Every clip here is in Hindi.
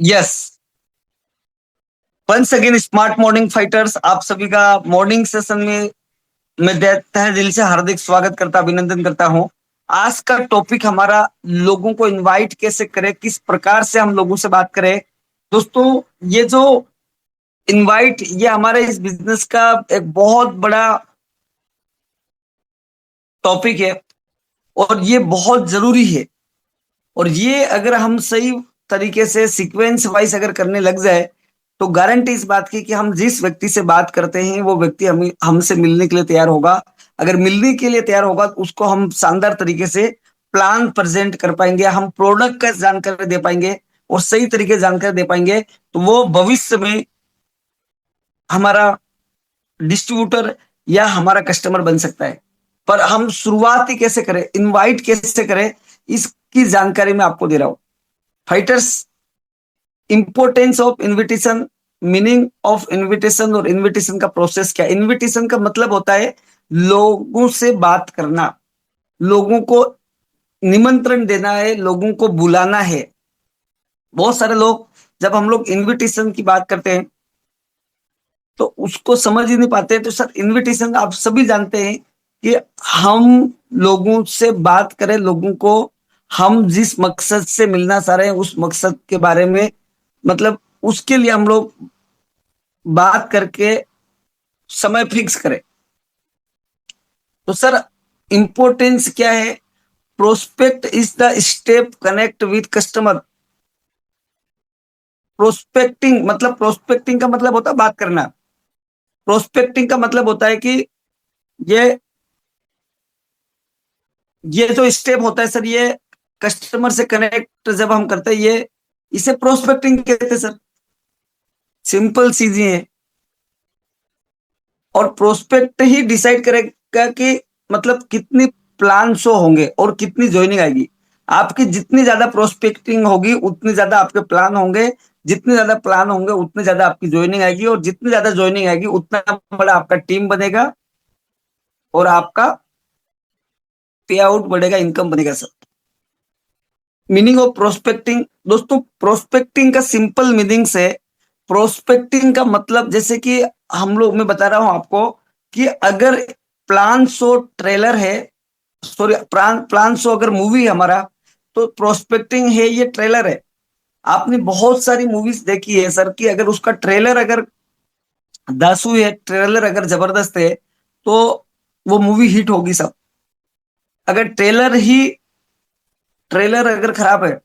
Yes, once again smart morning fighters, आप सभी का मॉर्निंग सेशन में मैं तहे दिल से हार्दिक स्वागत करता, अभिनंदन करता हूं। आज का टॉपिक हमारा, लोगों को इनवाइट कैसे करें, किस प्रकार से हम लोगों से बात करें। दोस्तों, ये जो इनवाइट, ये हमारे इस बिजनेस का एक बहुत बड़ा टॉपिक है और ये बहुत जरूरी है। और ये अगर हम सही तरीके से सीक्वेंस वाइज अगर करने लग जाए तो गारंटी इस बात की कि हम जिस व्यक्ति से बात करते हैं वो व्यक्ति हमसे मिलने के लिए तैयार होगा। अगर मिलने के लिए तैयार होगा तो उसको हम शानदार तरीके से प्लान प्रेजेंट कर पाएंगे, हम प्रोडक्ट का जानकारी दे पाएंगे और सही तरीके से जानकारी दे पाएंगे, तो वो भविष्य में हमारा डिस्ट्रीब्यूटर या हमारा कस्टमर बन सकता है। पर हम शुरुआत ही कैसे करें, इनवाइट कैसे करें, इसकी जानकारी मैं आपको दे रहा हूं। Fighters, importance of invitation, meaning of invitation और इनविटेशन का प्रोसेस क्या। इनविटेशन का मतलब होता है लोगों से बात करना, लोगों को निमंत्रण देना है, लोगों को बुलाना है। बहुत सारे लोग, जब हम लोग इनविटेशन की बात करते हैं तो उसको समझ ही नहीं पाते। तो सर, इनविटेशन आप सभी जानते हैं कि हम लोगों से बात करें, लोगों को हम जिस मकसद से मिलना चाह रहे हैं उस मकसद के बारे में, मतलब उसके लिए हम लोग बात करके समय फिक्स करें। तो सर, इंपोर्टेंस क्या है। Prospect is the step connect with customer. Prospecting का मतलब होता है बात करना। प्रोस्पेक्टिंग का मतलब होता है कि ये ये जो स्टेप होता है सर, ये कस्टमर से कनेक्ट जब हम करते हैं, ये इसे प्रोस्पेक्टिंग कहते हैं सर। सिंपल चीजें है। और प्रोस्पेक्ट ही डिसाइड करेगा कि मतलब कितनी प्लान शो होंगे और कितनी ज्वाइनिंग आएगी। आपकी जितनी ज्यादा प्रोस्पेक्टिंग होगी उतनी ज्यादा आपके प्लान होंगे, जितने ज्यादा प्लान होंगे उतनी ज्यादा आपकी ज्वाइनिंग आएगी, और जितनी ज्यादा ज्वाइनिंग आएगी उतना बड़ा आपका टीम बनेगा और आपका पे आउट बढ़ेगा, इनकम बनेगा सर। मीनिंग ऑफ प्रोस्पेक्टिंग, दोस्तों प्रोस्पेक्टिंग का सिंपल मीनिंग से, प्रोस्पेक्टिंग का मतलब जैसे कि हम लोग, मैं बता रहा हूं आपको कि अगर प्लान शो ट्रेलर है, सॉरी प्लान प्लान शो अगर मूवी है हमारा, तो प्रोस्पेक्टिंग है ये ट्रेलर है। आपने बहुत सारी मूवीज देखी है सर कि अगर उसका ट्रेलर अगर दासू है, ट्रेलर अगर जबरदस्त है, तो वो मूवी हिट होगी सब। अगर ट्रेलर अगर खराब है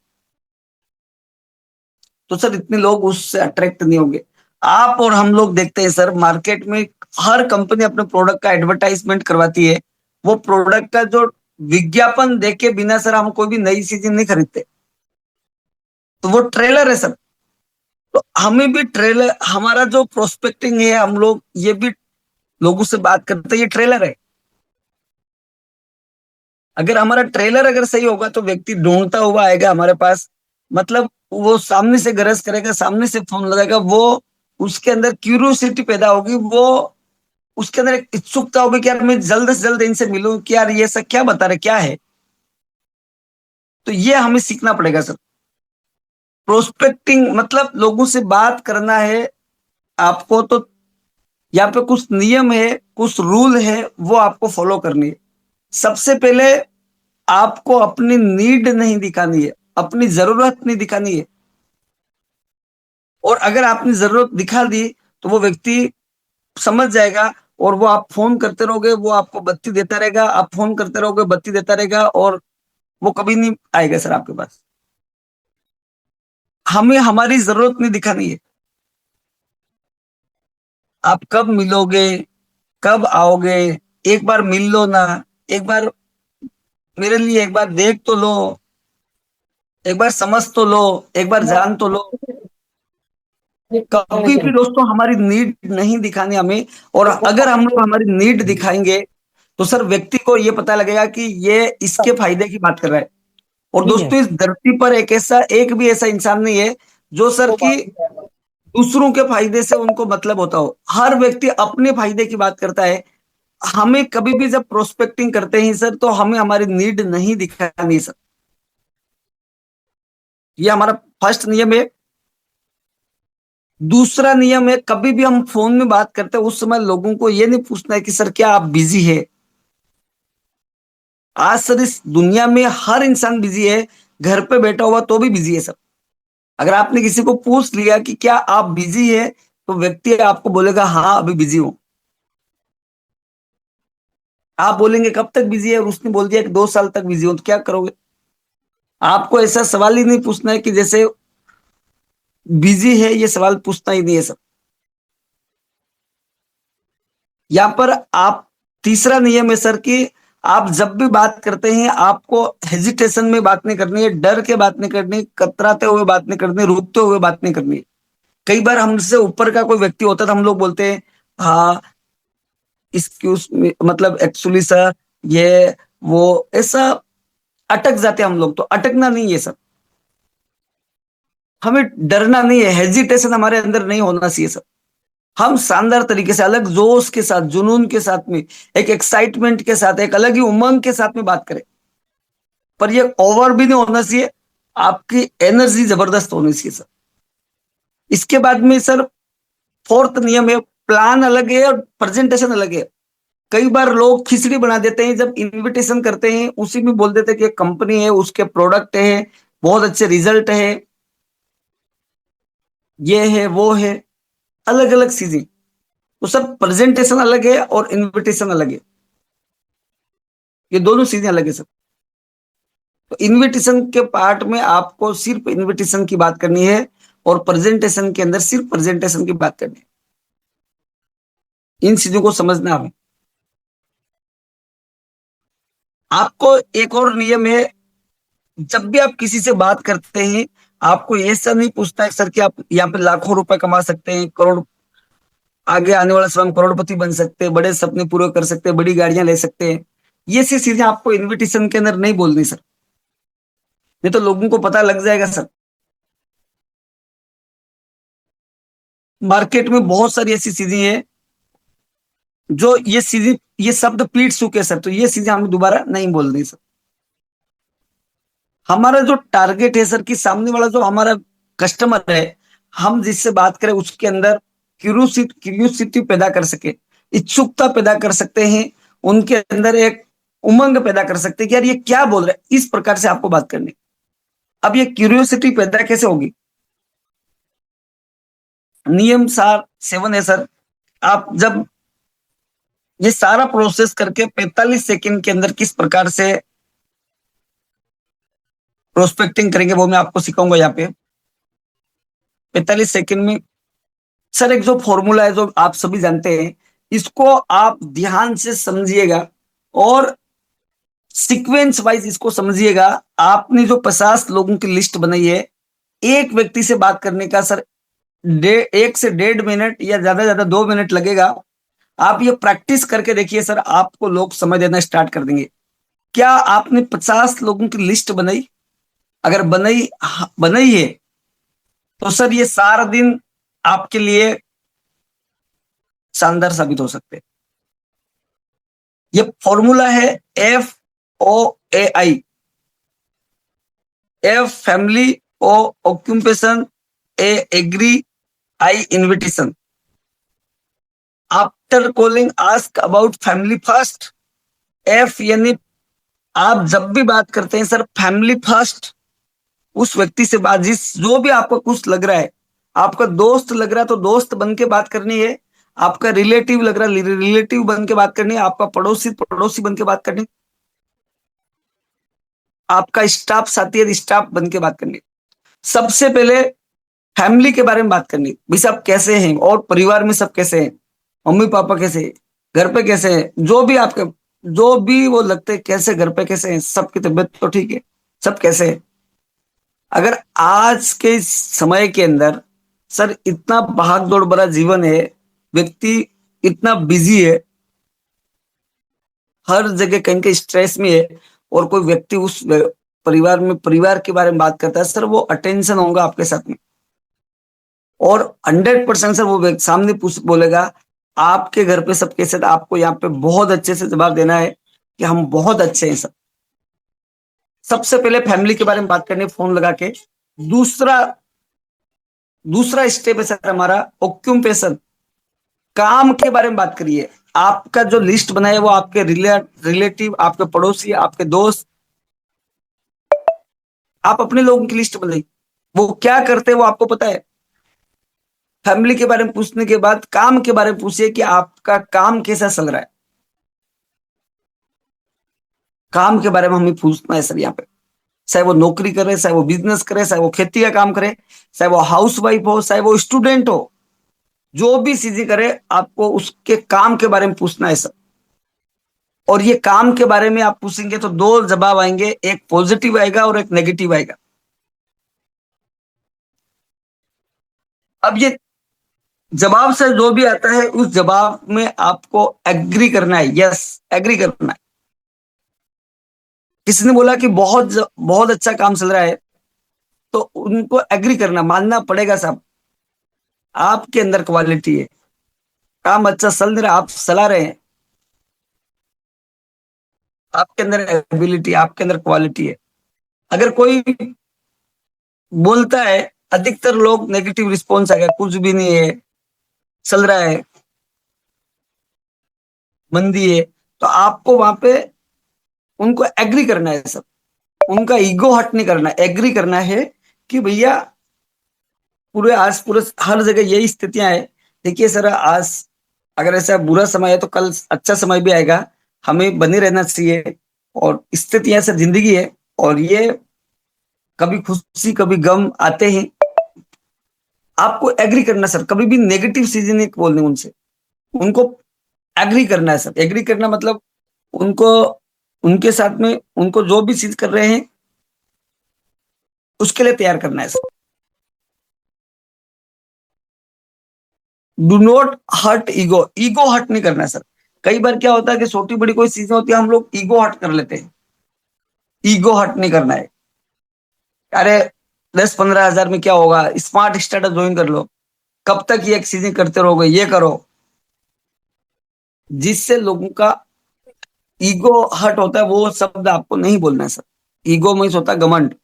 तो सर इतने लोग उससे अट्रैक्ट नहीं होंगे। आप और हम लोग देखते हैं सर, मार्केट में हर कंपनी अपने प्रोडक्ट का एडवर्टाइजमेंट करवाती है। वो प्रोडक्ट का जो विज्ञापन देखे बिना सर हम कोई भी नई चीज नहीं खरीदते। तो वो ट्रेलर है सर। तो हमें भी ट्रेलर, हमारा जो प्रोस्पेक्टिंग है, हम लोग ये भी लोगों से बात करते हैं, ये ट्रेलर है। अगर हमारा ट्रेलर अगर सही होगा तो व्यक्ति ढूंढता हुआ आएगा हमारे पास। मतलब वो सामने से गरज करेगा, सामने से फोन लगाएगा, वो उसके अंदर क्यूरियोसिटी पैदा होगी, वो उसके अंदर एक इच्छुकता होगी कि यार मैं जल्द से जल्द इनसे मिलूं कि यार ये सब क्या बता रहे, क्या है। तो ये हमें सीखना पड़ेगा सर। प्रोस्पेक्टिंग मतलब लोगों से बात करना है आपको। तो यहाँ पे कुछ नियम है, कुछ रूल है, वो आपको फॉलो करनी है। सबसे पहले आपको अपनी नीड नहीं दिखानी है, अपनी जरूरत नहीं दिखानी है। और अगर आपने जरूरत दिखा दी तो वो व्यक्ति समझ जाएगा, और वो आप फोन करते रहोगे वो आपको बत्ती देता रहेगा, आप फोन करते रहोगे बत्ती देता रहेगा, और वो कभी नहीं आएगा सर आपके पास। हमें हमारी जरूरत नहीं दिखानी है। आप कब मिलोगे, कब आओगे, एक बार मिल लो ना, एक बार मेरे लिए एक बार देख तो लो, एक बार समझ तो लो, एक बार जान तो लो। कभी भी दोस्तों हमारी नीड नहीं दिखानी हमें। और अगर हम लोग हमारी नीड दिखाएंगे तो सर व्यक्ति को ये पता लगेगा कि ये इसके फायदे की बात कर रहा है। और दोस्तों, इस धरती पर एक भी ऐसा इंसान नहीं है जो सर की दूसरों के फायदे से उनको मतलब होता हो। हर व्यक्ति अपने फायदे की बात करता है। हमें कभी भी जब प्रोस्पेक्टिंग करते हैं सर, तो हमें हमारी नीड नहीं दिखानी सर। ये हमारा फर्स्ट नियम है। दूसरा नियम है, कभी भी हम फोन में बात करते हैं उस समय लोगों को ये नहीं पूछना है कि सर क्या आप बिजी है। आज सर इस दुनिया में हर इंसान बिजी है, घर पे बैठा हुआ तो भी बिजी है सर। अगर आपने किसी को पूछ लिया कि क्या आप बिजी है, तो व्यक्ति आपको बोलेगा हाँ अभी बिजी हूं। आप बोलेंगे कब तक बिजी है, और उसने बोल दिया कि 2 साल तक बिजी हूं, तो क्या करोगे? आपको ऐसा सवाल ही नहीं पूछना है कि जैसे बिजी है, ये सवाल पूछना ही नहीं है सर। यहाँ पर आप, तीसरा नियम है सर कि आप जब भी बात करते हैं आपको हेजिटेशन में बात नहीं करनी है, डर के बात नहीं करनी, कतराते हुए बात नहीं करनी, रुकते हुए बात नहीं करनी है। कई बार हमसे ऊपर का कोई व्यक्ति होता है तो हम लोग बोलते हैं हाँ, एक्सक्यूज मतलब एक्चुअली सर, ये वो, ऐसा अटक जाते हैं हम लोग। तो अटकना नहीं है सर, हमें डरना नहीं है, हेजिटेशन हमारे अंदर नहीं होना चाहिए सर। हम शानदार तरीके से, अलग जोश के साथ, जुनून के साथ में, एक एक्साइटमेंट के साथ, एक अलग ही उमंग के साथ में बात करें। पर ये ओवर भी नहीं होना चाहिए, आपकी एनर्जी जबरदस्त होनी चाहिए सर। इसके बाद में सर फोर्थ नियम है, प्लान अलग है और प्रेजेंटेशन अलग है। कई बार लोग खिचड़ी बना देते हैं, जब इनविटेशन करते हैं उसी में बोल देते हैं कि कंपनी है, उसके प्रोडक्ट है, बहुत अच्छे रिजल्ट है, ये है वो है, अलग अलग चीजें। तो सब प्रेजेंटेशन अलग है और इनविटेशन अलग है, ये दोनों चीजें अलग है सब। तो इनविटेशन के पार्ट में आपको सिर्फ इनविटेशन की बात करनी है, और प्रेजेंटेशन के अंदर सिर्फ प्रेजेंटेशन की बात करनी है। इन चीजों को समझना है। आपको एक और नियम है, जब भी आप किसी से बात करते हैं, आपको ऐसा नहीं पूछना है सर कि आप यहाँ पे लाखों रुपए कमा सकते हैं, करोड़, आगे आने वाला समय में करोड़पति बन सकते हैं, बड़े सपने पूरे कर सकते हैं, बड़ी गाड़ियां ले सकते हैं। ये सी चीजें आपको इनविटेशन के अंदर नहीं बोलनी सर, नहीं तो लोगों को पता लग जाएगा सर। मार्केट में बहुत सारी ऐसी चीजें हैं जो ये चीजें, ये शब्द पीट चुके सर, तो ये चीजें हमें दोबारा नहीं बोलनी सर। हमारा जो टारगेट है सर, कि सामने वाला जो हमारा कस्टमर है, हम जिससे बात करें उसके अंदर क्यूरियोसिटी पैदा कर सके, इच्छुकता पैदा कर सकते हैं, उनके अंदर एक उमंग पैदा कर सकते हैं कि यार ये क्या बोल रहे हैं, इस प्रकार से आपको बात करनी। अब ये क्यूरियोसिटी पैदा कैसे होगी? नियम सार 7 है सर। आप जब ये सारा प्रोसेस करके 45 सेकंड के अंदर किस प्रकार से प्रोस्पेक्टिंग करेंगे, वो मैं आपको सिखाऊंगा यहाँ पे 45 सेकंड में। सर एक जो फॉर्मूला है जो आप सभी जानते हैं, इसको आप ध्यान से समझिएगा और सीक्वेंस वाइज इसको समझिएगा। आपने जो 50 लोगों की लिस्ट बनाई है, एक व्यक्ति से बात करने का सर 1 से 1.5 मिनट या ज्यादा ज्यादा 2 मिनट लगेगा। आप ये प्रैक्टिस करके देखिए सर, आपको लोग समझ देना स्टार्ट कर देंगे। क्या आपने 50 लोगों की लिस्ट बनाई? अगर बनाई है तो सर ये सारा दिन आपके लिए शानदार साबित हो सकते हैं। ये फॉर्मूला है FOAI। F family, O occupation, A agree, I invitation. After calling ask about family first. F यानी आप जब भी बात करते हैं सर, फैमिली फर्स्ट, उस व्यक्ति से बात, जिस जो भी आपको कुछ लग रहा है, आपका दोस्त लग रहा है तो दोस्त बन के बात करनी है, आपका रिलेटिव लग रहा है रिलेटिव बन के बात करनी है, आपका पड़ोसी पड़ोसी बन के बात करनी है, आपका स्टाफ साथी है स्टाफ बन के बात करनी है। सबसे पहले फैमिली के बारे में बात करनी है, भाई सब कैसे हैं, और परिवार में सब कैसे हैं, मम्मी पापा कैसे हैं, घर पे कैसे हैं, जो भी आपके, जो भी वो लगते हैं कैसे, घर पे कैसे हैं, सबकी तबीयत तो ठीक है, सब कैसे है। अगर आज के इस समय के अंदर सर इतना भाग दौड़ भरा जीवन है, व्यक्ति इतना बिजी है, हर जगह कहीं कहीं स्ट्रेस में है, और कोई व्यक्ति उस परिवार में परिवार के बारे में बात करता है सर, वो अटेंशन होगा आपके साथ में, और 100% सर वो सामने बोलेगा आपके घर पे सब कैसे था। आपको यहाँ पे बहुत अच्छे से जवाब देना है कि हम बहुत अच्छे हैं सर। सबसे पहले फैमिली के बारे में बात करनी है फोन लगा के। दूसरा दूसरा स्टेप है सर हमारा ऑक्यूपेशन, काम के बारे में बात करिए। आपका जो लिस्ट बना है वो आपके रिलेटिव, आपके पड़ोसी, आपके दोस्त, आप अपने लोगों की लिस्ट बनाइए। वो क्या करते हैं वो आपको पता है। फैमिली के बारे में पूछने के बाद काम के बारे में पूछिए कि आपका काम कैसा चल रहा है। काम के बारे में हमें पूछना है सर यहाँ पे। चाहे वो नौकरी करे, चाहे वो बिजनेस करे, चाहे वो खेती का काम करे, चाहे वो हाउस वाइफ हो, चाहे वो स्टूडेंट हो, जो भी चीजें करे आपको उसके काम के बारे में पूछना है सर। और ये काम के बारे में आप पूछेंगे तो दो जवाब आएंगे, एक पॉजिटिव आएगा और एक नेगेटिव आएगा। अब ये जवाब से जो भी आता है उस जवाब में आपको एग्री करना है, यस एग्री करना है। किसी ने बोला कि बहुत बहुत अच्छा काम चल रहा है, तो उनको एग्री करना, मानना पड़ेगा साहब, आपके अंदर क्वालिटी है, काम अच्छा चल नहीं रहा, आप चला रहे हैं, आपके अंदर एबिलिटी, आपके अंदर क्वालिटी है। अगर कोई बोलता है, अधिकतर लोग नेगेटिव रिस्पॉन्स आएगा, कुछ भी नहीं है, चल रहा है, मंदी है, तो आपको वहां पे उनको एग्री करना है सब, उनका ईगो हट नहीं करना, एग्री करना है कि भैया पूरे आज पूरे हर जगह यही स्थितियां है। देखिए सर, आज अगर ऐसा बुरा समय है तो कल अच्छा समय भी आएगा, हमें बने रहना चाहिए। और स्थितियां से जिंदगी है, और ये कभी खुशी कभी गम आते हैं। आपको एग्री करना सर, कभी भी नेगेटिव चीजें नहीं बोलनी उनसे, उनको एग्री करना है सर। एग्री करना मतलब उनको, उनके साथ में उनको जो भी चीज कर रहे हैं उसके लिए तैयार करना है sir. Do not hurt ego, ego hurt नहीं करना है सर। कई बार क्या होता है कि छोटी बड़ी कोई चीजें होती है, हम लोग ईगो हर्ट कर लेते हैं। ईगो हर्ट नहीं करना है। अरे 10-15 हजार में क्या होगा, स्मार्ट स्टार्टअप ज्वाइन कर लो, कब तक ये चीजें करते रहोगे, ये करो। जिससे लोगों का ईगो हर्ट होता है, वो शब्द आपको नहीं बोलना है सर। ईगो मीन्स होता है घमंड।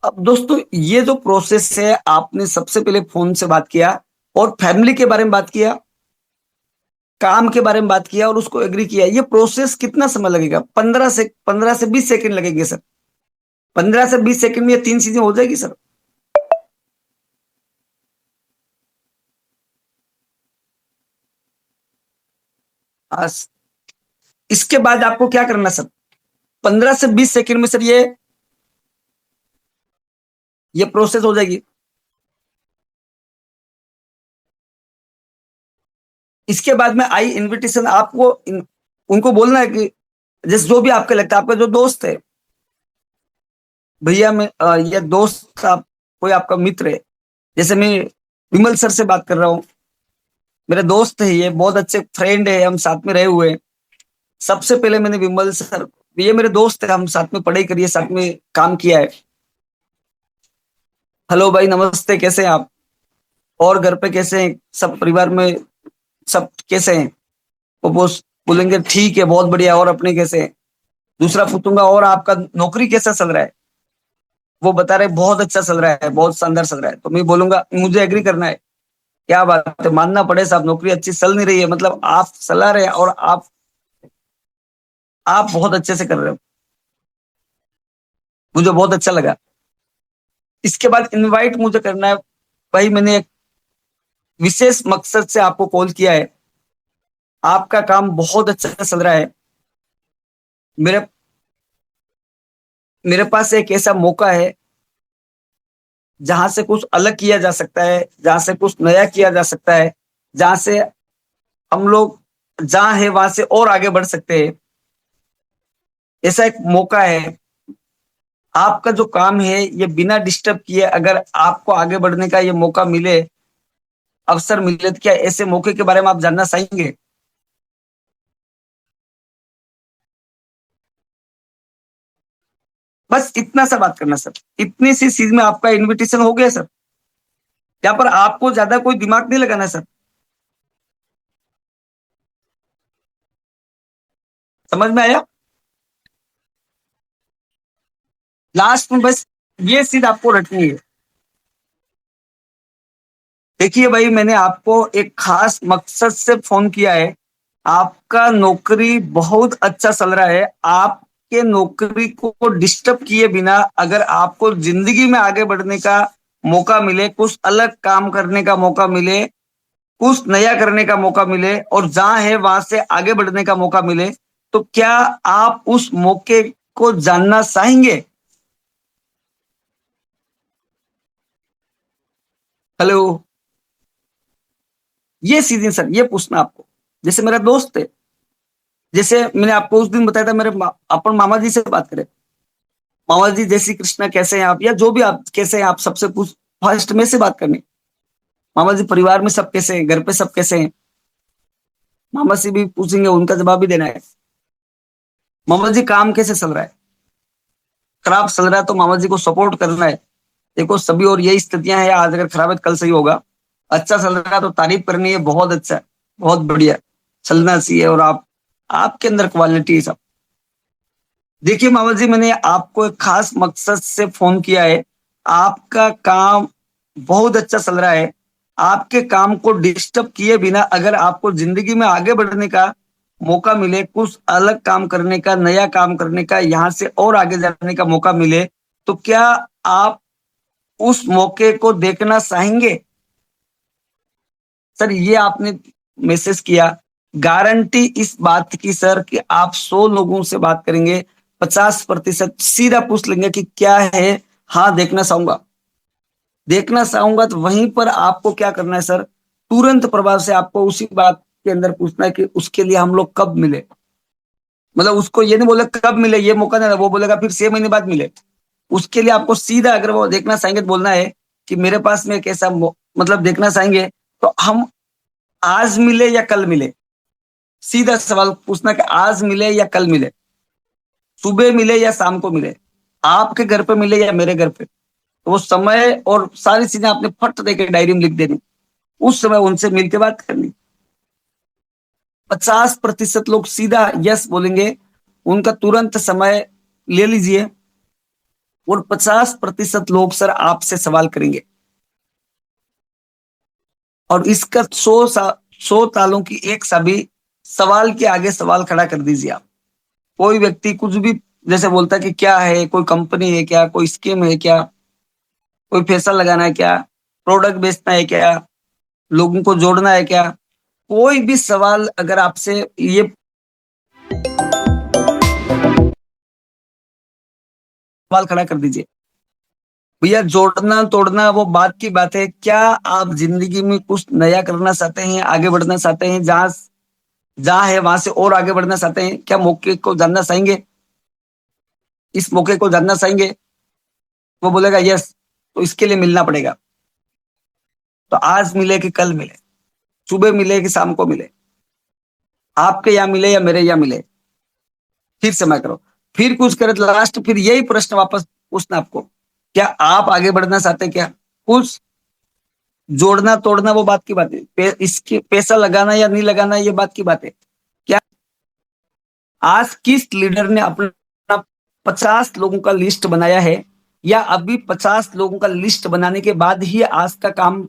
अब दोस्तों, ये जो प्रोसेस है, आपने सबसे पहले फोन से बात किया और फैमिली के बारे में बात किया, काम के बारे में बात किया और उसको एग्री किया। ये प्रोसेस कितना समय लगेगा? 15 से 20 सेकंड लगेंगे सर। 15 से 20 सेकंड में ये तीन चीजें हो जाएगी सर। आज इसके बाद आपको क्या करना सर? 15 से 20 सेकंड में सर ये प्रोसेस हो जाएगी। इसके बाद में आई इनविटेशन, आपको उनको बोलना है कि जैसे जो भी आपका लगता है, आपका जो दोस्त है, भैया मैं ये दोस्त, आप कोई आपका मित्र है, जैसे मैं विमल सर से बात कर रहा हूँ, मेरे दोस्त है, ये बहुत अच्छे फ्रेंड है, हम साथ में रहे हुए हैं। सबसे पहले मैंने विमल सर, ये मेरे दोस्त है, हम साथ में पढ़ाई करिए, साथ में काम किया है। हेलो भाई, नमस्ते, कैसे हैं आप? और घर पे कैसे हैं सब, परिवार में सब कैसे हैं? वो बोलेंगे ठीक है, बहुत बढ़िया, और अपने कैसे हैं? दूसरा पूछूंगा और आपका नौकरी कैसा चल रहा है? वो बता रहे बहुत अच्छा चल रहा है, बहुत शानदार चल रहा है। तो मैं बोलूंगा मुझे एग्री करना है, क्या बात है, मानना पड़े साहब, नौकरी अच्छी चल नहीं रही है, मतलब आप चला रहे हैं और आप बहुत अच्छे से कर रहे हो, मुझे बहुत अच्छा लगा। इसके बाद इनवाइट मुझे करना है, भाई मैंने एक विशेष मकसद से आपको कॉल किया है, आपका काम बहुत अच्छा चल रहा है, मेरे मेरे पास एक ऐसा मौका है जहां से कुछ अलग किया जा सकता है, जहां से कुछ नया किया जा सकता है, जहां से हम लोग जहां है वहां से और आगे बढ़ सकते हैं। ऐसा एक मौका है, आपका जो काम है ये बिना डिस्टर्ब किए अगर आपको आगे बढ़ने का ये मौका मिले, अवसर मिले, तो क्या ऐसे मौके के बारे में आप जानना चाहेंगे? बस इतना सा बात करना सर, इतनी सी चीज में आपका इनविटेशन हो गया सर। यहाँ पर आपको ज्यादा कोई दिमाग नहीं लगाना सर। समझ में आया? लास्ट में बस ये चीज आपको रखनी है। देखिए भाई, मैंने आपको एक खास मकसद से फोन किया है। आपका नौकरी बहुत अच्छा चल रहा है। आपके नौकरी को डिस्टर्ब किए बिना अगर आपको जिंदगी में आगे बढ़ने का मौका मिले, कुछ अलग काम करने का मौका मिले, कुछ नया करने का मौका मिले और जहां है वहां से आगे बढ़ने का मौका मिले, तो क्या आप उस मौके को जानना चाहेंगे? हेलो। ये सीधे सर ये पूछना आपको, जैसे मेरा दोस्त है, जैसे मैंने आपको उस दिन बताया था, मेरे अपन मामा जी से बात करें। मामा जी जय श्री कृष्णा, कैसे हैं आप, या जो भी आप कैसे हैं, आप सबसे पूछ, फर्स्ट में से बात करनी। मामा जी परिवार में सब कैसे हैं, घर पे सब कैसे हैं? मामा से भी पूछेंगे, उनका जवाब भी देना है। मामा जी काम कैसे चल रहा है? खराब चल रहा है तो मामा जी को सपोर्ट करना है। देखो सभी और यही स्थितियां हैं, आज अगर खराब है तो कल सही होगा। अच्छा चल रहा है तो तारीफ करनी है, बहुत अच्छा है, बहुत बढ़िया चलना चाहिए। और आप, आपके अंदर क्वालिटी सब। देखिए मामा जी, मैंने आपको एक खास मकसद से फोन किया है। आपका काम बहुत अच्छा चल रहा है। आपके काम को डिस्टर्ब किए बिना अगर आपको जिंदगी में आगे बढ़ने का मौका मिले, कुछ अलग काम करने का, नया काम करने का, यहाँ से और आगे जाने का मौका मिले, तो क्या आप उस मौके को देखना चाहेंगे? सर ये आपने मैसेज किया, गारंटी इस बात की सर कि आप 100 लोगों से बात करेंगे, 50% सीधा पूछ लेंगे कि क्या है। हाँ देखना चाहूंगा। देखना चाहूंगा तो वहीं पर आपको क्या करना है सर, तुरंत प्रभाव से आपको उसी बात के अंदर पूछना है कि उसके लिए हम लोग कब मिले। मतलब उसको ये नहीं बोले कब मिले, ये मौका नहीं, वो बोलेगा फिर 6 महीने बाद मिले। उसके लिए आपको सीधा, अगर वो देखना चाहेंगे तो बोलना है कि मेरे पास में कैसा मतलब देखना चाहेंगे, तो हम आज मिले या कल मिले। सीधा सवाल पूछना कि आज मिले या कल मिले, सुबह मिले या शाम को मिले, आपके घर पे मिले या मेरे घर पे। तो वो समय और सारी चीजें आपने फट देकर डायरी में लिख देनी, उस समय उनसे मिलकर बात करनी। 50% लोग सीधा यस बोलेंगे, उनका तुरंत समय ले लीजिए। और 50% लोग सर आपसे सवाल करेंगे। और इसका 100 तालों की एक सभी सवाल के आगे सवाल खड़ा कर दीजिए आप। कोई व्यक्ति कुछ भी जैसे बोलता है कि क्या है, कोई कंपनी है क्या, कोई स्कीम है क्या, कोई पैसा लगाना है क्या, प्रोडक्ट बेचना है क्या, लोगों को जोड़ना है क्या, कोई भी सवाल अगर आपसे ये सवाल खड़ा कर दीजिए। भैया जोड़ना तोड़ना वो बात की बात है, क्या आप जिंदगी में कुछ नया करना चाहते हैं, आगे बढ़ना चाहते हैं, जहां जहां है वहां से और आगे बढ़ना चाहते हैं, क्या मौके को जानना चाहेंगे? इस मौके को जानना चाहेंगे? वो बोलेगा यस, तो इसके लिए मिलना पड़ेगा। तो आज मिले कि कल मिले, सुबह मिले कि शाम को मिले, आपके यहाँ मिले या मेरे यहाँ मिले, फिर समय करो। फिर कुछ करे तो लास्ट फिर यही प्रश्न वापस पूछना आपको, क्या आप आगे बढ़ना चाहते हैं? क्या कुछ जोड़ना तोड़ना वो बात की बात है, इसके पैसा लगाना या नहीं लगाना ये बात की बात है। क्या आज किस लीडर ने अपना 50 लोगों का लिस्ट बनाया है, या अभी 50 लोगों का लिस्ट बनाने के बाद ही आज का काम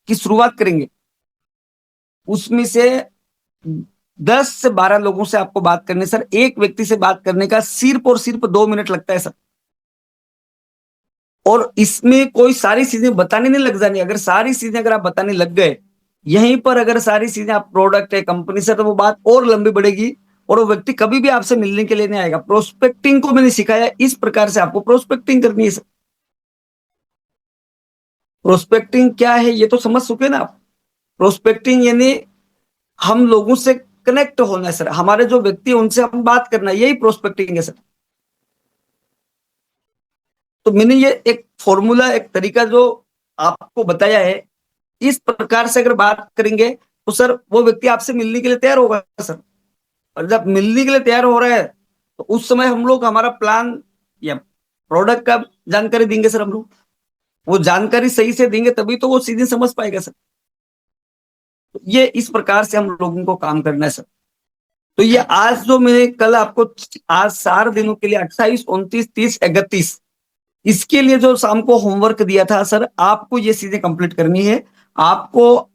की शुरुआत करेंगे? उसमें से 10 से 12 लोगों से आपको बात करनी सर। एक व्यक्ति से बात करने का सिर्फ और सिर्फ 2 मिनट लगता है सर। और इसमें कोई सारी चीजें बताने नहीं लग जानी। अगर सारी चीजें अगर आप बताने लग गए यहीं पर, अगर सारी चीजें आप प्रोडक्ट है कंपनी से, तो वो बात और लंबी बढ़ेगी और वो व्यक्ति कभी भी आपसे मिलने के लिए नहीं आएगा। प्रोस्पेक्टिंग को मैंने सिखाया, इस प्रकार से आपको प्रोस्पेक्टिंग करनी है सर। प्रोस्पेक्टिंग क्या है ये तो समझ चुके ना आप। प्रोस्पेक्टिंग यानी हम लोगों से कनेक्ट होना है सर, हमारे जो व्यक्ति है उनसे हम बात करना है, यही प्रोस्पेक्टिंग है सर। तो मैंने ये एक फॉर्मूला, एक तरीका जो आपको बताया है, इस प्रकार से अगर बात करेंगे तो सर वो व्यक्ति आपसे मिलने के लिए तैयार होगा सर। और जब मिलने के लिए तैयार हो रहा है तो उस समय हम लोग हमारा प्लान या प्रोडक्ट का जानकारी देंगे सर। हम लोग वो जानकारी सही से देंगे तभी तो वो सीधे समझ पाएगा सर। तो ये इस प्रकार से हम लोगों को काम करना है सर। तो ये आज जो मैं कल आपको, आज 4 दिनों के लिए 28, 29, 30, 31 इसके लिए जो शाम को होमवर्क दिया था सर, आपको ये चीजें कंप्लीट करनी है। आपको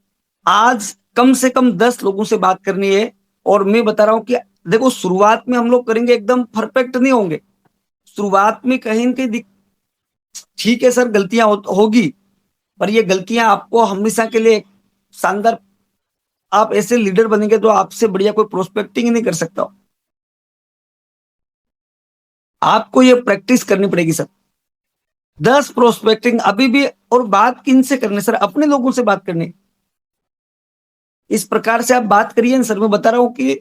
आज कम से कम 10 लोगों से बात करनी है। और मैं बता रहा हूं कि देखो, शुरुआत में हम लोग करेंगे, एकदम परफेक्ट नहीं होंगे। शुरुआत में कहीं न कहीं ठीक है सर, गलतियां होगी, पर ये गलतियां आपको हमेशा के लिए शानदार, आप ऐसे लीडर बनेंगे तो आपसे बढ़िया कोई प्रोस्पेक्टिंग ही नहीं कर सकता। आपको ये प्रैक्टिस करनी पड़ेगी सर। 10 प्रोस्पेक्टिंग अभी भी। और बात किन से करनी सर? अपने लोगों से बात करनी। इस प्रकार से आप बात करिए ना सर, मैं बता रहा हूं कि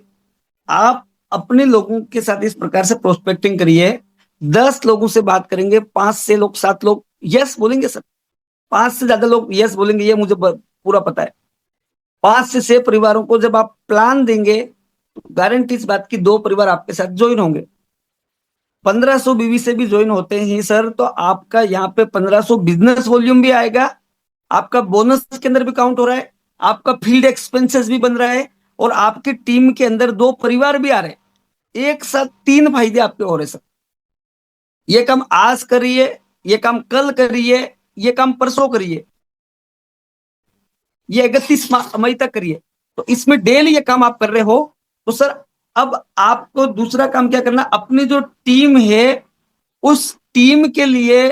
आप अपने लोगों के साथ इस प्रकार से प्रोस्पेक्टिंग करिए। 10 लोगों से बात करेंगे, 5 से लोग 7 लोग यस बोलेंगे सर। 5 से ज्यादा लोग यस बोलेंगे, ये मुझे पूरा पता है। 5 से 6 परिवारों को जब आप प्लान देंगे, तो गारंटी इस बात की 2 परिवार आपके साथ ज्वाइन होंगे। 1500 बीवी से भी ज्वाइन होते हैं सर, तो आपका यहाँ पे 1500 बिजनेस वॉल्यूम भी आएगा, आपका बोनस के अंदर भी काउंट हो रहा है, आपका फील्ड एक्सपेंसेस भी बन रहा है, और आपकी टीम के अंदर 2 परिवार भी आ रहे हैं। एक साथ 3 फायदे आपके हो रहे सर। ये काम आज करिए, ये काम कल करिए, ये काम परसों करिए, ये 31 मई तक करिए। तो इसमें डेली ये काम आप कर रहे हो, तो सर अब आपको दूसरा काम क्या करना, अपनी जो टीम है उस टीम के लिए,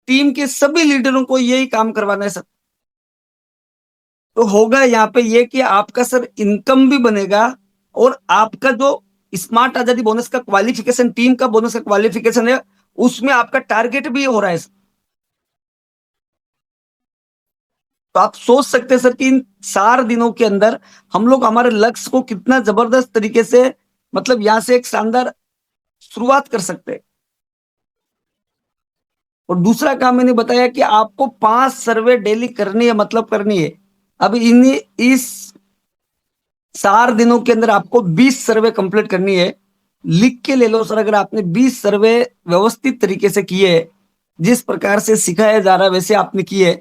टीम के सभी लीडरों को यही काम करवाना है सर। तो होगा यहाँ पे ये कि आपका सर इनकम भी बनेगा, और आपका जो स्मार्ट आजादी बोनस का क्वालिफिकेशन, टीम का बोनस का क्वालिफिकेशन है, उसमें आपका टारगेट भी हो रहा है। तो आप सोच सकते हैं सर कि इन 4 दिनों के अंदर हम लोग हमारे लक्ष्य को कितना जबरदस्त तरीके से, मतलब यहां से एक शानदार शुरुआत कर सकते हैं। और दूसरा काम मैंने बताया कि आपको 5 सर्वे डेली करनी है, मतलब करनी है। अब इन इस 4 दिनों के अंदर आपको 20 सर्वे कंप्लीट करनी है। लिख के ले लो सर, अगर आपने 20 सर्वे व्यवस्थित तरीके से किए, जिस प्रकार से सिखाया जा रहा है वैसे आपने किए,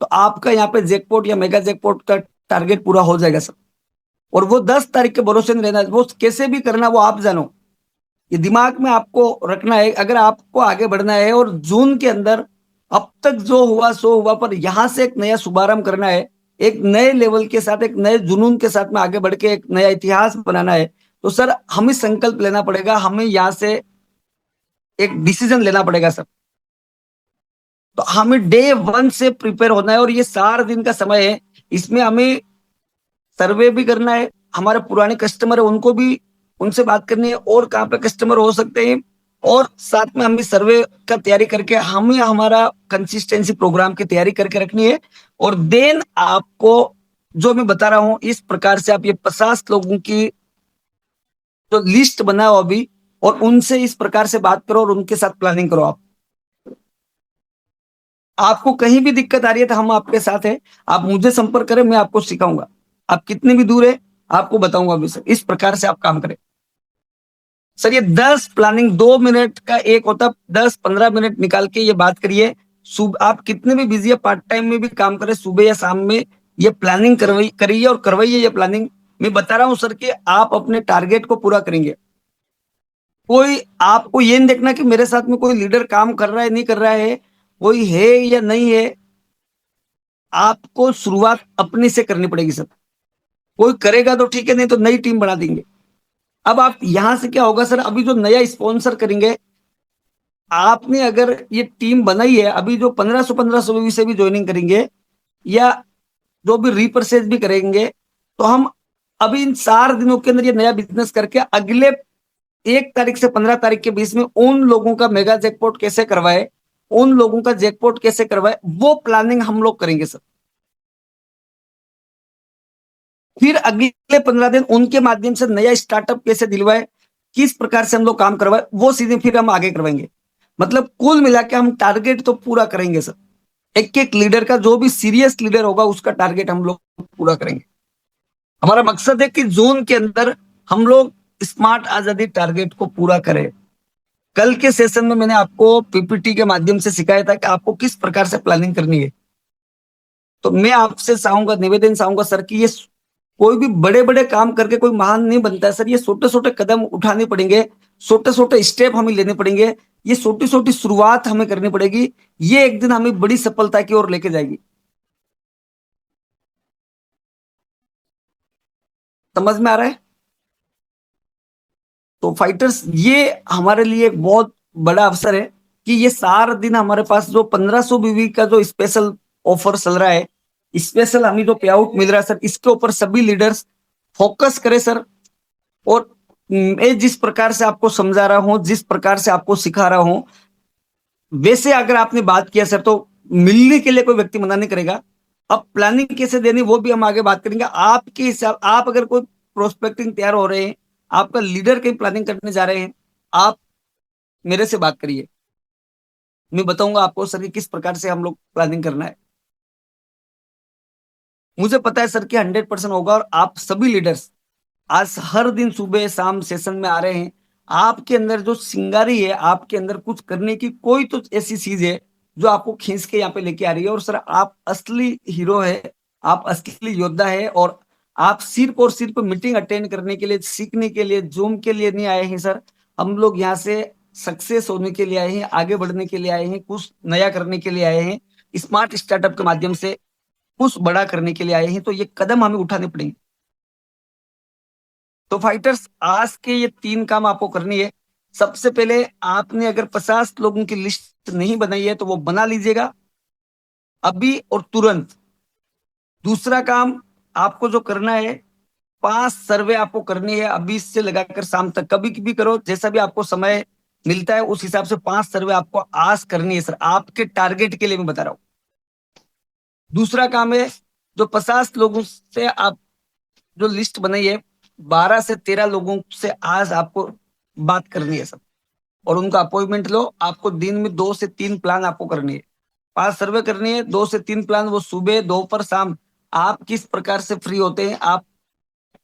तो आपका यहाँ पे जैकपॉट या मेगा जैकपॉट का टारगेट पूरा हो जाएगा सर। और वो 10 तारीख के भरोसे नहीं रहना, वो कैसे भी करना वो आप जानो। ये दिमाग में आपको रखना है, अगर आपको आगे बढ़ना है और जून के अंदर अब तक जो हुआ सो हुआ, पर यहां से एक नया शुभारंभ करना है, एक नए लेवल के साथ, एक नए जुनून के साथ में आगे बढ़ के एक नया इतिहास बनाना है, तो सर हमें संकल्प लेना पड़ेगा, हमें यहां से एक डिसीजन लेना पड़ेगा सर। तो हमें डे 1 से प्रिपेयर होना है, और ये 4 दिन का समय है, इसमें हमें सर्वे भी करना है, हमारे पुराने कस्टमर है उनको भी, उनसे बात करनी है, और कहाँ पे कस्टमर हो सकते हैं, और साथ में हमें सर्वे का तैयारी करके हमें हमारा कंसिस्टेंसी प्रोग्राम की तैयारी करके रखनी है। और देन आपको जो मैं बता रहा हूं, इस प्रकार से आप ये 50 लोगों की जो लिस्ट बनाओ अभी, और उनसे इस प्रकार से बात करो और उनके साथ प्लानिंग करो। आपको कहीं भी दिक्कत आ रही है तो हम आपके साथ हैं, आप मुझे संपर्क करें, मैं आपको सिखाऊंगा। आप कितनी भी दूर है, आपको बताऊंगा भी सर। इस प्रकार से आप काम करें सर। ये 10 प्लानिंग 2 मिनट का एक होता, 10-15 मिनट निकाल के ये बात करिए। सुबह आप कितने भी बिजी है, पार्ट टाइम में भी काम करें, सुबह या शाम में ये प्लानिंग करिए और करवाइए ये प्लानिंग। मैं बता रहा हूं सर कि आप अपने टारगेट को पूरा करेंगे। कोई आपको ये नहीं देखना कि मेरे साथ में कोई लीडर काम कर रहा है नहीं कर रहा है, कोई है या नहीं है। आपको शुरुआत अपने से करनी पड़ेगी सर। कोई करेगा तो ठीक है, नहीं तो नई टीम बना देंगे। अब आप यहां से क्या होगा सर, अभी जो नया स्पॉन्सर करेंगे, आपने अगर ये टीम बनाई है, अभी जो 1500 से भी ज्वाइनिंग करेंगे, या जो भी रिपर्चेज भी करेंगे, तो हम अभी इन 4 दिनों के अंदर ये नया बिजनेस करके अगले 1 तारीख से 15 तारीख के बीच में उन लोगों का मेगा जैकपॉट कैसे करवाए, उन लोगों का जैकपॉट कैसे करवाए, वो प्लानिंग हम लोग करेंगे सर। फिर अगले 15 दिन उनके माध्यम से नया स्टार्टअप कैसे दिलवाए, किस प्रकार से हम लोग काम करवाए, वो सीधे फिर हम आगे करवाएंगे। मतलब कुल मिला के हम टारगेट तो पूरा करेंगे सर। एक एक लीडर का, जो भी सीरियस लीडर होगा उसका टारगेट हम लोग पूरा करेंगे। हमारा मकसद है कि जून के अंदर हम लोग स्मार्ट आजादी टारगेट को पूरा करें। कल के सेशन में मैंने आपको पीपीटी के माध्यम से सिखाया था कि आपको किस प्रकार से प्लानिंग करनी है। तो मैं आपसे चाहूंगा, निवेदन चाहूंगा सर, कि ये कोई भी बड़े बड़े काम करके कोई महान नहीं बनता है सर, ये छोटे छोटे कदम उठाने पड़ेंगे। छोटे छोटे स्टेप हमें लेने पड़ेंगे, ये छोटी छोटी शुरुआत हमें करनी पड़ेगी। ये एक दिन हमें बड़ी सफलता की ओर लेके जाएगी। समझ में आ रहा है? तो फाइटर्स, ये हमारे लिए एक बहुत बड़ा अवसर है कि ये सारा दिन हमारे पास जो 1500 बीवी का जो स्पेशल ऑफर चल रहा है, स्पेशल हमें जो पे आउट मिल रहा है सर, इसके ऊपर सभी लीडर्स फोकस करें सर। और मैं जिस प्रकार से आपको समझा रहा हूं, जिस प्रकार से आपको सिखा रहा हूं, वैसे अगर आपने बात किया सर, तो मिलने के लिए कोई व्यक्ति मना नहीं करेगा। अब प्लानिंग कैसे देनी वो भी हम आगे बात करेंगे। आपके हिसाब, आप अगर कोई प्रोस्पेक्टिंग तैयार हो रहे हैं, आपका लीडर कहीं प्लानिंग करने जा रहे हैं, आप मेरे से बात करिए, मैं बताऊंगा आपको सर कि किस प्रकार से हम लोग प्लानिंग करना है। मुझे पता है सर कि 100% होगा। और आप सभी लीडर्स आज हर दिन सुबह शाम सेशन में आ रहे हैं, आपके अंदर जो सिंगारी है, आपके अंदर कुछ करने की कोई तो ऐसी चीज है जो आपको खींच के यहाँ पे लेके आ रही है। और सर आप असली हीरो है, आप असली योद्धा है। और आप सिर्फ और सिर्फ मीटिंग अटेंड करने के लिए, सीखने के लिए, जूम के लिए नहीं आए हैं सर। हम लोग यहाँ से सक्सेस होने के लिए आए हैं, आगे बढ़ने के लिए आए हैं, कुछ नया करने के लिए आए हैं, स्मार्ट स्टार्टअप के माध्यम से कुछ बड़ा करने के लिए आए हैं। तो ये कदम हमें उठाने पड़ेंगे। तो फाइटर्स, आज के ये 3 काम आपको करनी है। सबसे पहले, आपने अगर 50 लोगों की लिस्ट नहीं बनाई है तो वो बना लीजिएगा अभी और तुरंत। दूसरा काम आपको जो करना है, 5 सर्वे आपको करनी है अभी से लगाकर शाम तक, कभी भी करो, जैसा भी आपको समय मिलता है उस हिसाब से 5 सर्वे आपको आज करनी है सर, आपके टारगेट के लिए मैं बता रहा हूं। दूसरा काम है, जो 50 लोगों से आप जो लिस्ट बनाई है, 12 से 13 लोगों से आज आपको बात करनी है सर। और उनका अपॉइंटमेंट लो। आपको दिन में 2 से 3 प्लान आपको करनी है, 5 सर्वे करनी है, 2 से 3 प्लान, वो सुबह दोपहर शाम। आप किस प्रकार से फ्री होते हैं, आप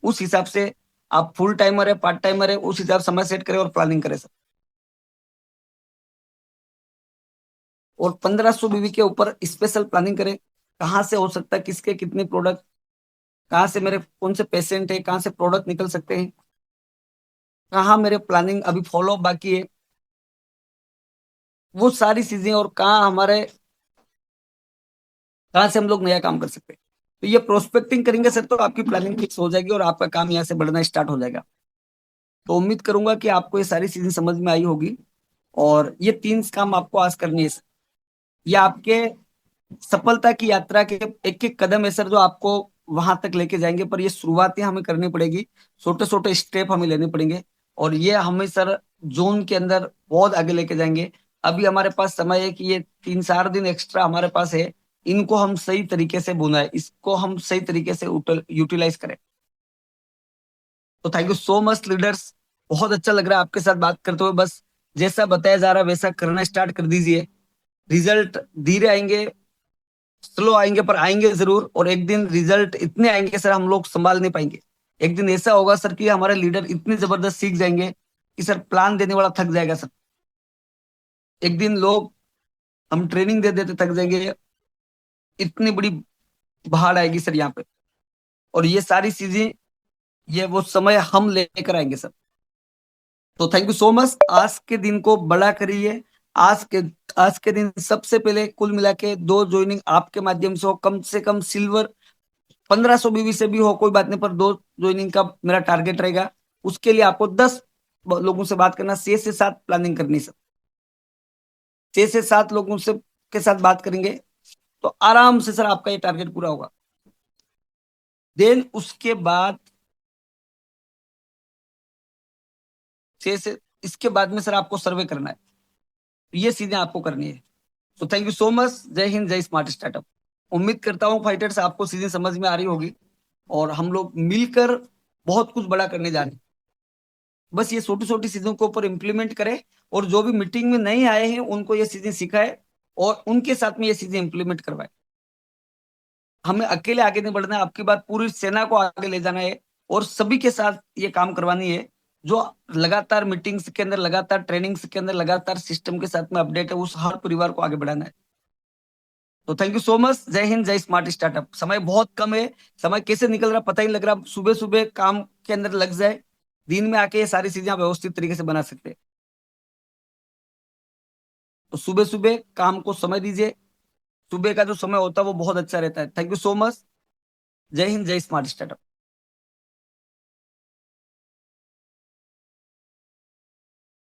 उस हिसाब से, आप फुल टाइमर है पार्ट टाइमर है, उस हिसाब से समय सेट करें और प्लानिंग करें सर। और 1500 बीवी के ऊपर स्पेशल प्लानिंग करें, कहाँ से हो सकता है, किसके कितने प्रोडक्ट, कहाँ से मेरे कौन से पेशेंट है, कहाँ से प्रोडक्ट निकल सकते हैं, कहाँ मेरे प्लानिंग अभी फॉलो अप बाकी है, वो सारी चीजें। और कहाँ हमारे, कहाँ से हम लोग नया काम कर सकते हैं। तो ये प्रोस्पेक्टिंग करेंगे सर, तो आपकी प्लानिंग फिक्स हो जाएगी और आपका काम यहाँ से बढ़ना स्टार्ट हो जाएगा। तो उम्मीद करूंगा कि आपको ये सारी चीजें समझ में आई होगी। और ये 3 काम आपको आज करनी है सर। ये आपके सफलता की यात्रा के एक एक कदम है सर, जो आपको वहां तक लेके जाएंगे। पर ये शुरुआतें हमें करनी पड़ेगी, छोटे छोटे स्टेप हमें लेने पड़ेंगे। और ये हमें सर जोन के अंदर बहुत आगे लेके जाएंगे। अभी हमारे पास समय है कि ये 3-4 दिन एक्स्ट्रा हमारे पास है, इनको हम सही तरीके से बुनाए, इसको हम सही तरीके से यूटिलाइज करें। तो thank you so much leaders. बहुत अच्छा लग रहा है आपके साथ बात करते हुए। बस जैसा बताया जा रहा है वैसा करना स्टार्ट कर दीजिए। रिजल्ट धीरे आएंगे, स्लो आएंगे, पर आएंगे जरूर। और एक दिन रिजल्ट इतने आएंगे सर, हम लोग संभाल नहीं पाएंगे। एक दिन ऐसा होगा सर कि हमारे लीडर इतनी जबरदस्त सीख जाएंगे कि सर प्लान देने वाला थक जाएगा सर। एक दिन लोग, हम ट्रेनिंग दे देते थक जाएंगे, इतनी बड़ी भाड़ आएगी सर यहाँ पे। और ये सारी चीजें, ये वो समय हम लेकर आएंगे सर। तो थैंक यू सो मच। आज के दिन को बड़ा करिए। आज के आज के दिन सबसे पहले कुल मिला के 2 ज्वाइनिंग आपके माध्यम से हो, कम से कम सिल्वर 1500 बीवी से भी हो कोई बात नहीं, पर 2 ज्वाइनिंग का मेरा टारगेट रहेगा। उसके लिए आपको 10 लोगों से बात करना, 6 से 7 प्लानिंग करनी सर। 6 से 7 लोगों से के साथ बात करेंगे तो आराम से सर आपका ये टारगेट पूरा होगा। देन उसके बाद 6 से, इसके बाद में सर आपको सर्वे करना है। तो ये चीजें आपको करनी है। तो थैंक यू सो मच। जय हिंद, जय स्मार्ट स्टार्टअप। उम्मीद करता हूँ फाइटर्स आपको चीजें समझ में आ रही होगी, और हम लोग मिलकर बहुत कुछ बड़ा करने जा रहे हैं। बस ये छोटी छोटी चीजों के ऊपर इम्प्लीमेंट करें, और जो भी मीटिंग में नहीं आए हैं उनको ये चीजें सिखाए और उनके साथ में ये चीजें इम्प्लीमेंट करवाए। हमें अकेले आगे नहीं बढ़ना है, आपकी बात पूरी सेना को आगे ले जाना है और सभी के साथ ये काम करवानी है। जो लगातार मीटिंग्स के अंदर, लगातार ट्रेनिंग्स के अंदर, लगातार सिस्टम के साथ में अपडेट है, उस हर परिवार को आगे बढ़ाना है। तो थैंक यू सो मच। जय हिंद, जय स्मार्ट स्टार्टअप। समय बहुत कम है, समय कैसे निकल रहा पता ही लग रहा। सुबह सुबह काम के अंदर लग जाए, दिन में आके ये सारी चीजें आप व्यवस्थित तरीके से बना सकते हैं। तो सुबह सुबह काम को समय दीजिए। सुबह का जो समय होता है वो बहुत अच्छा रहता है। Thank you so much. जय हिंद, जय स्मार्ट स्टार्टअप।